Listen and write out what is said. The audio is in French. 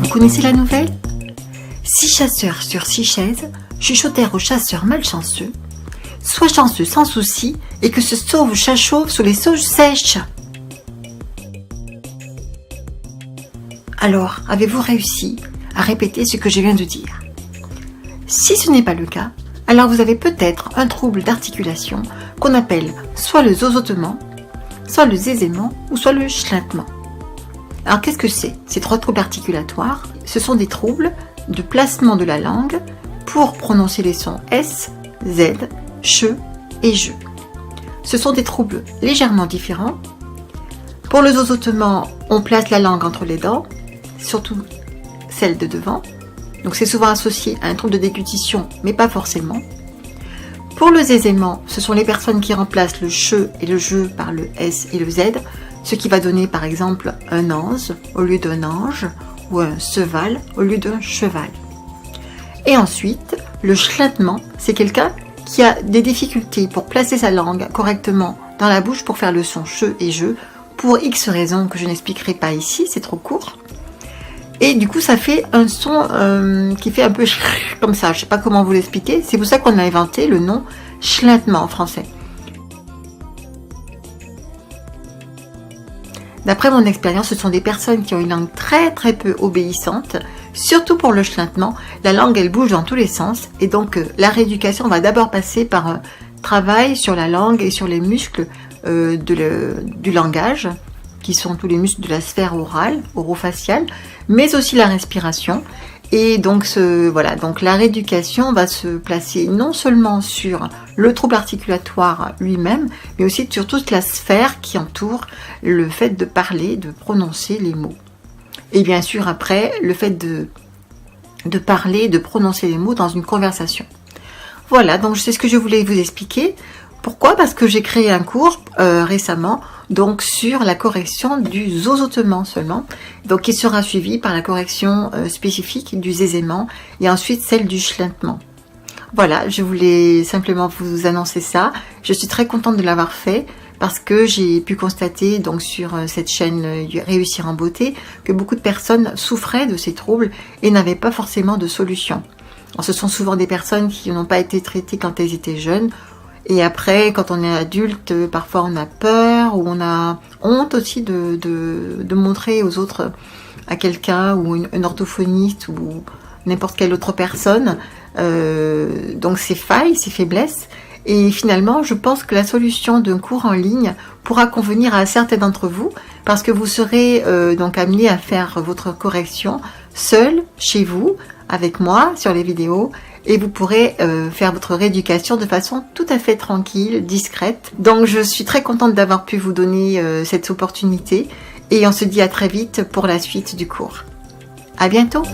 Vous connaissez la nouvelle? 6 chasseurs sur 6 chaises chuchotèrent aux chasseurs malchanceux: sois chanceux sans souci, et que se sauve chat chauve sous les sauges sèches. Alors, avez-vous réussi à répéter ce que je viens de dire? Si ce n'est pas le cas, alors vous avez peut-être un trouble d'articulation qu'on appelle soit le zozotement, soit le zézément ou soit le schlintement. Alors qu'est-ce que c'est? Ces 3 troubles articulatoires, ce sont des troubles de placement de la langue pour prononcer les sons S, Z, CH et JE. Ce sont des troubles légèrement différents. Pour le zozotement, on place la langue entre les dents, surtout celle de devant. Donc c'est souvent associé à un trouble de déglutition, mais pas forcément. Pour le zézément, ce sont les personnes qui remplacent le CH et le JE par le S et le Z, ce qui va donner par exemple un anse au lieu d'un ange, ou un cheval au lieu d'un cheval. Et ensuite, le schlintement, c'est quelqu'un qui a des difficultés pour placer sa langue correctement dans la bouche pour faire le son CH et JE, pour X raisons que je n'expliquerai pas ici, c'est trop court. Et du coup, ça fait un son qui fait un peu comme ça. Je ne sais pas comment vous l'expliquer. C'est pour ça qu'on a inventé le nom schlintement en français. D'après mon expérience, ce sont des personnes qui ont une langue très très peu obéissante. Surtout pour le schlintement, la langue elle bouge dans tous les sens. Et donc la rééducation va d'abord passer par un travail sur la langue et sur les muscles du langage, qui sont tous les muscles de la sphère orale, orofaciale, mais aussi la respiration. Et donc, donc la rééducation va se placer non seulement sur le trouble articulatoire lui-même, mais aussi sur toute la sphère qui entoure le fait de parler, de prononcer les mots. Et bien sûr, après, le fait de parler, de prononcer les mots dans une conversation. Voilà, donc c'est ce que je voulais vous expliquer. Pourquoi? Parce que j'ai créé un cours récemment donc sur la correction du zozotement seulement, donc qui sera suivi par la correction spécifique du zézément et ensuite celle du schlintement. Voilà, je voulais simplement vous annoncer ça. Je suis très contente de l'avoir fait parce que j'ai pu constater donc sur cette chaîne Réussir en beauté que beaucoup de personnes souffraient de ces troubles et n'avaient pas forcément de solution. Alors, ce sont souvent des personnes qui n'ont pas été traitées quand elles étaient jeunes. Et après, quand on est adulte, parfois on a peur ou on a honte aussi de montrer aux autres, à quelqu'un ou un orthophoniste ou n'importe quelle autre personne, donc ses failles, ses faiblesses. Et finalement, je pense que la solution d'un cours en ligne pourra convenir à certains d'entre vous parce que vous serez donc amené à faire votre correction seul, chez vous, avec moi, sur les vidéos. Et vous pourrez faire votre rééducation de façon tout à fait tranquille, discrète. Donc je suis très contente d'avoir pu vous donner cette opportunité et on se dit à très vite pour la suite du cours. À bientôt!